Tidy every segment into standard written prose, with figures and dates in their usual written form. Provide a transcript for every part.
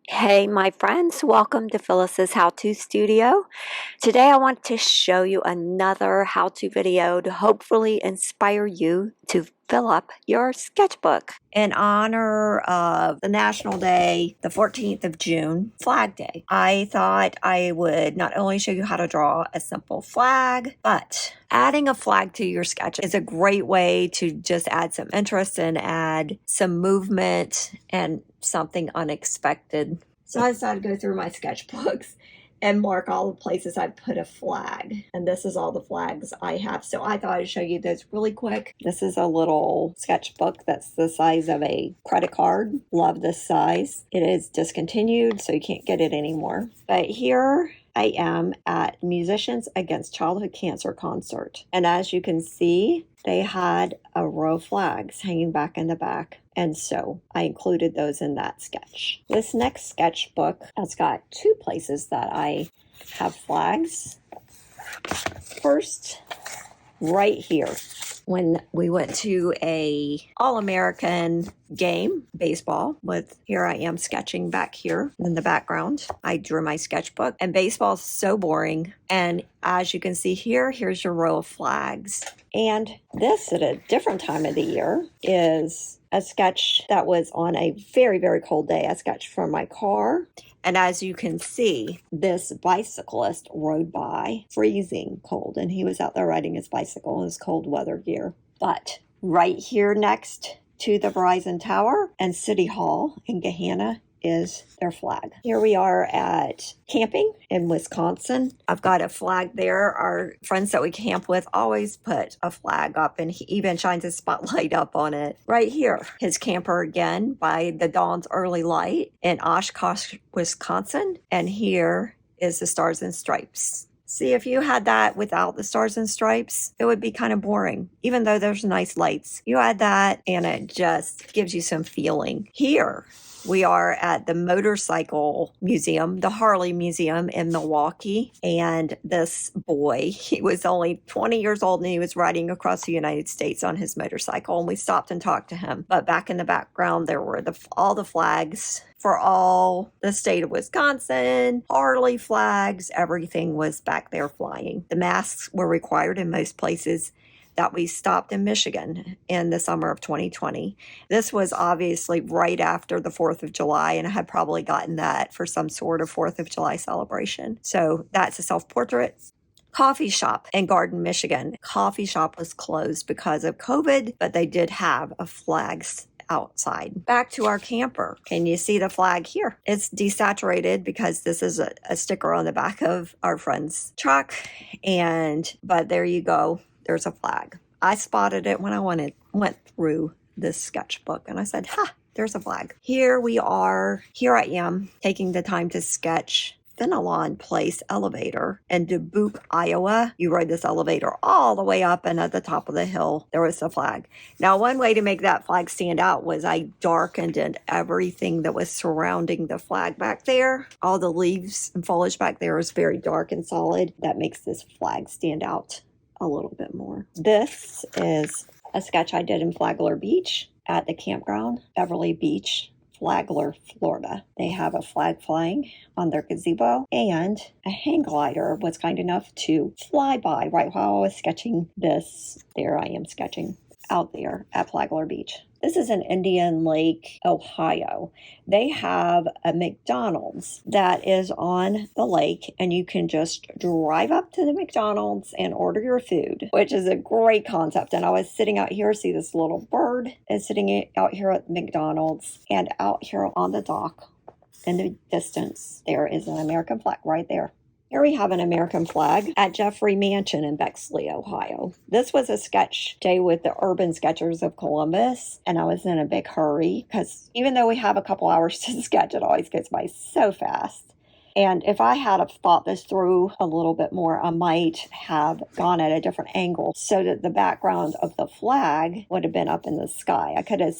Hey, my friends, welcome to Phyllis's How-To Studio. Today I want to show you another how-to video to hopefully inspire you to fill up your sketchbook. In honor of the National Day, the 14th of June, Flag Day, I thought I would not only show you how to draw a simple flag, but adding a flag to your sketch is a great way to just add some interest and add some movement and something unexpected. So I decided to go through my sketchbooks and mark all the places I put a flag. And this is all the flags I have. So I thought I'd show you those really quick. This is a little sketchbook that's the size of a credit card. Love this size. It is discontinued, so you can't get it anymore. But here I am at Musicians Against Childhood Cancer concert. And as you can see, they had a row of flags hanging back in the back. And so I included those in that sketch. This next sketchbook has got two places that I have flags. First, right here, when we went to a All-American game, baseball, with here I am sketching back here in the background. I drew my sketchbook, and baseball is so boring. And as you can see here, here's your row of flags. And this, at a different time of the year, is a sketch that was on a very, very cold day. I sketched from my car. And as you can see, this bicyclist rode by freezing cold, and he was out there riding his bicycle in his cold weather gear. But right here next to the Verizon Tower and City Hall in Gahanna is their flag. Here we are at camping in Wisconsin. I've got a flag there. Our friends that we camp with always put a flag up, and he even shines a spotlight up on it. Right here, his camper again by the dawn's early light in Oshkosh, Wisconsin. And here is the Stars and Stripes. See, if you had that without the Stars and Stripes, it would be kind of boring, even though there's nice lights. You add that and it just gives you some feeling. Here, we are at the motorcycle museum, the Harley Museum in Milwaukee. And this boy, he was only 20 years old and he was riding across the United States on his motorcycle. And we stopped and talked to him. But back in the background, there were all the flags for all the state of Wisconsin, Harley flags, everything was back there flying. The masks were required in most places that we stopped in Michigan in the summer of 2020. This was obviously right after the 4th of July, and I had probably gotten that for some sort of 4th of July celebration. So that's a self-portrait. Coffee shop in Garden, Michigan. Coffee shop was closed because of COVID, but they did have a flags outside. Back to our camper. Can you see the flag here? It's desaturated because this is a sticker on the back of our friend's truck. But there you go. There's a flag. I spotted it when I went through this sketchbook, and I said, there's a flag. Here we are. Here I am taking the time to sketch Fenelon Place elevator in Dubuque, Iowa. You rode this elevator all the way up, and at the top of the hill, there was a flag. Now, one way to make that flag stand out was I darkened everything that was surrounding the flag back there. All the leaves and foliage back there is very dark and solid. That makes this flag stand out a little bit more. This is a sketch I did in Flagler Beach at the campground, Beverly Beach, Flagler, Florida. They have a flag flying on their gazebo, and a hang glider was kind enough to fly by right while I was sketching this. There I am sketching out there at Flagler Beach. This is in Indian Lake, Ohio. They have a McDonald's that is on the lake, and you can just drive up to the McDonald's and order your food, which is a great concept. And I was sitting out here, see this little bird is sitting out here at McDonald's, and out here on the dock in the distance, there is an American flag right there. Here we have an American flag at Jeffrey Mansion in Bexley, Ohio. This was a sketch day with the Urban Sketchers of Columbus, and I was in a big hurry because even though we have a couple hours to sketch, it always goes by so fast. And if I had have thought this through a little bit more, I might have gone at a different angle so that the background of the flag would have been up in the sky. I could have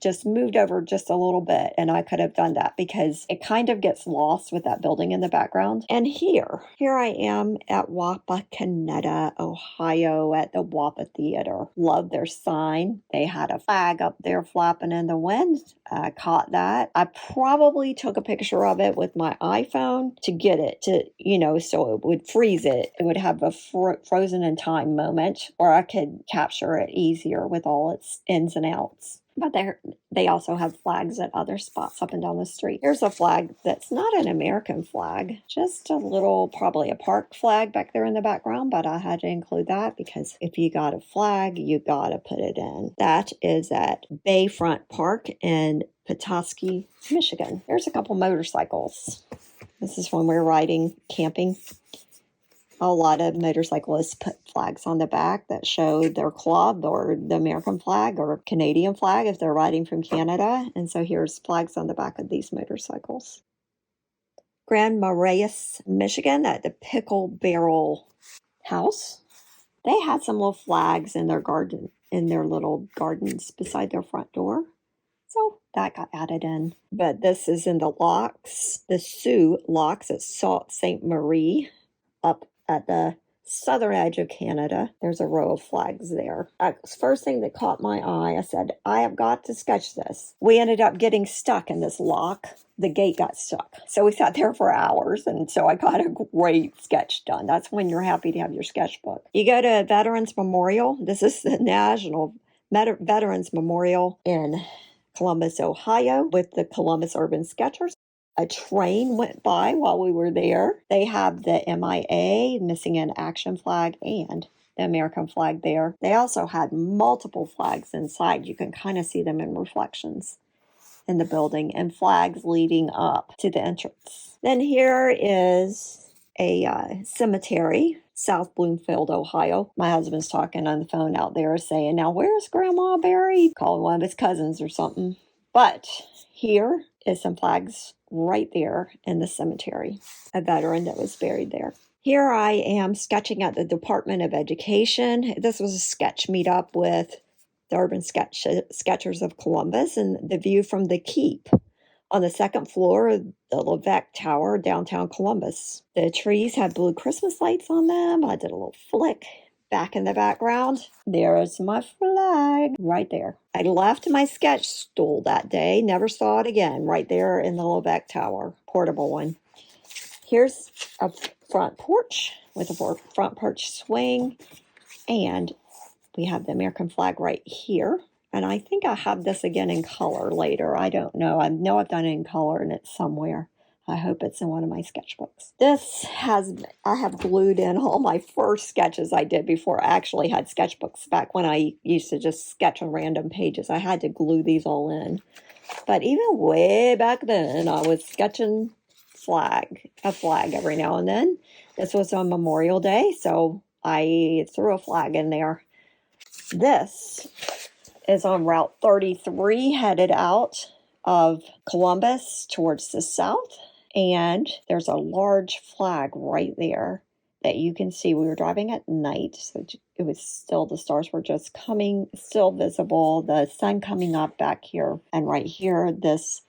just moved over just a little bit, and I could have done that because it kind of gets lost with that building in the background. And here I am at Wapakoneta, Ohio at the Wapa Theater. Love their sign. They had a flag up there flapping in the wind. I caught that. I probably took a picture of it with my iPhone to get it to, so it would freeze it. It would have a frozen in time moment, or I could capture it easier with all its ins and outs. But they also have flags at other spots up and down the street. Here's a flag that's not an American flag, just a little, probably a park flag back there in the background, but I had to include that because if you got a flag, you got to put it in. That is at Bayfront Park in Petoskey, Michigan. Here's a couple motorcycles. This is when we're riding, camping. A lot of motorcyclists put flags on the back that show their club or the American flag or Canadian flag if they're riding from Canada. And so here's flags on the back of these motorcycles. Grand Marais, Michigan at the Pickle Barrel House. They had some little flags in their garden, in their little gardens beside their front door. So that got added in. But this is in the Locks, the Sioux Locks at Sault Ste. Marie up at the southern edge of Canada. There's a row of flags there. First thing that caught my eye, I said, I have got to sketch this. We ended up getting stuck in this lock. The gate got stuck. So we sat there for hours, and so I got a great sketch done. That's when you're happy to have your sketchbook. You go to Veterans Memorial. This is the National Veterans Memorial in Columbus, Ohio, with the Columbus Urban Sketchers. A train went by while we were there. They have the MIA, Missing in Action flag, and the American flag there. They also had multiple flags inside. You can kind of see them in reflections in the building, and flags leading up to the entrance. Then here is a cemetery, South Bloomfield, Ohio. My husband's talking on the phone out there saying, now where's Grandma buried? Calling one of his cousins or something. But here is some flags right there in the cemetery, a veteran that was buried there. Here I am sketching at the Department of Education. This was a sketch meetup with the Urban Sketchers of Columbus, and the view from the Keep on the second floor of the Levesque Tower, downtown Columbus. The trees have blue Christmas lights on them. I did a little flick. Back in the background, there is my flag right there. I left my sketch stool that day, never saw it again, right there in the Levesque Tower, portable one. Here's a front porch with a front porch swing, and we have the American flag right here. And I think I have this again in color later. I don't know. I know I've done it in color and it's somewhere. I hope it's in one of my sketchbooks. I have glued in all my first sketches I did before I actually had sketchbooks. Back when I used to just sketch on random pages, I had to glue these all in. But even way back then, I was sketching a flag every now and then. This was on Memorial Day, so I threw a flag in there. This is on Route 33 headed out of Columbus towards the south. And there's a large flag right there that you can see. We were driving at night, so it was still, the stars were just still visible, the sun coming up back here. And right here, this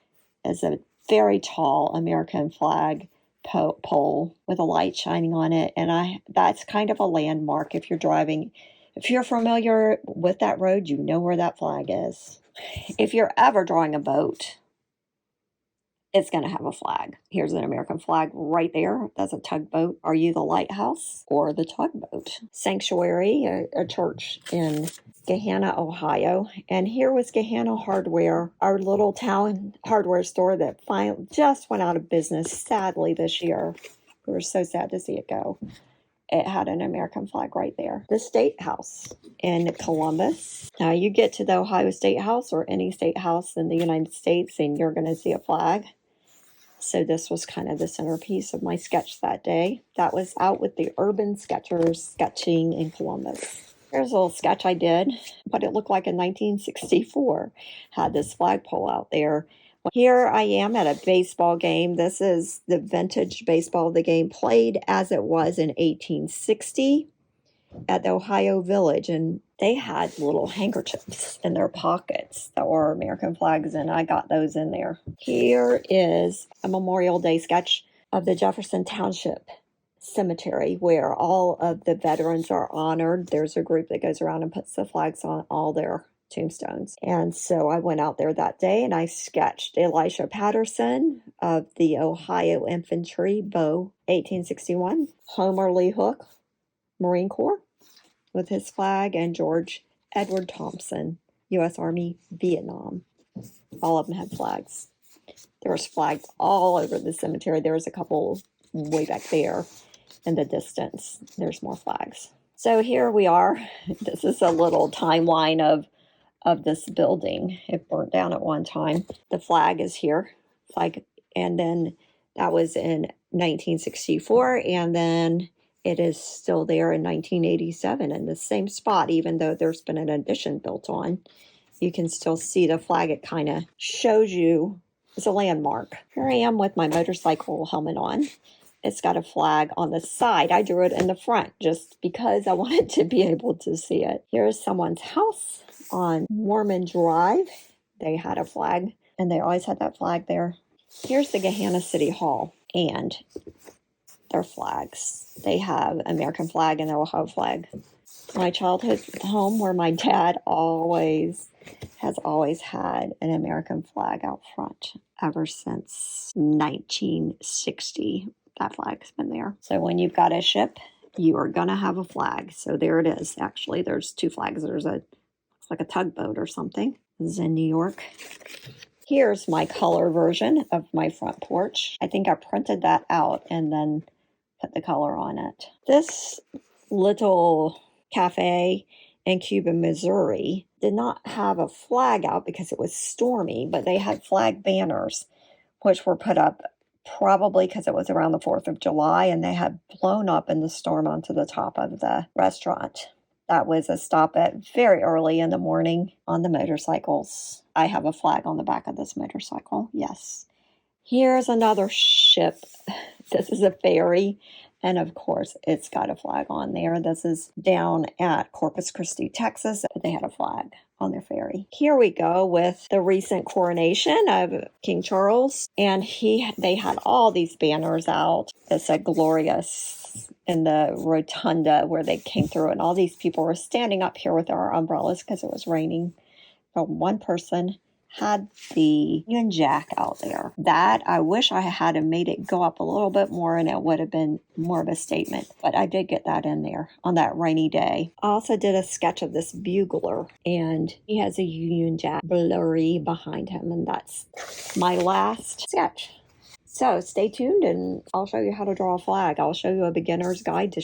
is a very tall American flag pole with a light shining on it. And that's kind of a landmark if you're driving. If you're familiar with that road, you know where that flag is. If you're ever drawing a boat, it's going to have a flag. Here's an American flag right there. That's a tugboat. Are you the lighthouse or the tugboat? Sanctuary, a church in Gahanna, Ohio. And here was Gahanna Hardware, our little town hardware store that finally just went out of business, sadly, this year. We were so sad to see it go. It had an American flag right there. The State House in Columbus. Now you get to the Ohio State House or any state house in the United States and you're going to see a flag. So this was kind of the centerpiece of my sketch that day. That was out with the Urban Sketchers sketching in Columbus. Here's a little sketch I did, what it looked like in 1964. Had this flagpole out there. Here I am at a baseball game. This is the vintage baseball of the game, played as it was in 1860 at the Ohio Village in they had little handkerchiefs in their pockets that were American flags, and I got those in there. Here is a Memorial Day sketch of the Jefferson Township Cemetery where all of the veterans are honored. There's a group that goes around and puts the flags on all their tombstones. And so I went out there that day and I sketched Elisha Patterson of the Ohio Infantry, Bow, 1861, Homer Lee Hook, Marine Corps, with his flag, and George Edward Thompson, U.S. Army, Vietnam. All of them had flags. There was flags all over the cemetery. There was a couple way back there in the distance. There's more flags. So here we are. This is a little timeline of this building. It burnt down at one time. The flag is here. And then that was in 1964, and then it is still there in 1987 in the same spot, even though there's been an addition built on. You can still see the flag. It kind of shows you, it's a landmark. Here I am with my motorcycle helmet on. It's got a flag on the side. I drew it in the front just because I wanted to be able to see it. Here's someone's house on Mormon Drive. They had a flag, and they always had that flag there. Here's the Gahanna City Hall and their flags. They have American flag and the Ohio flag. My childhood home, where my dad has always had an American flag out front ever since 1960. That flag's been there. So when you've got a ship, you are going to have a flag. So there it is. Actually, there's two flags. There's looks like a tugboat or something. This is in New York. Here's my color version of my front porch. I think I printed that out and then put the color on it. This little cafe in Cuba, Missouri did not have a flag out because it was stormy, but they had flag banners, which were put up probably because it was around the 4th of July, and they had blown up in the storm onto the top of the restaurant. That was a stop at very early in the morning on the motorcycles. I have a flag on the back of this motorcycle, yes. Here's another ship. This is a ferry, and of course, it's got a flag on there. This is down at Corpus Christi, Texas. They had a flag on their ferry. Here we go with the recent coronation of King Charles, and they had all these banners out that said "Glorious" in the rotunda where they came through, and all these people were standing up here with their umbrellas because it was raining. But one person had the Union Jack out there. That, I wish I had made it go up a little bit more and it would have been more of a statement. But I did get that in there on that rainy day. I also did a sketch of this bugler, and he has a Union Jack blurry behind him, and that's my last sketch. So stay tuned and I'll show you how to draw a flag. I'll show you a beginner's guide to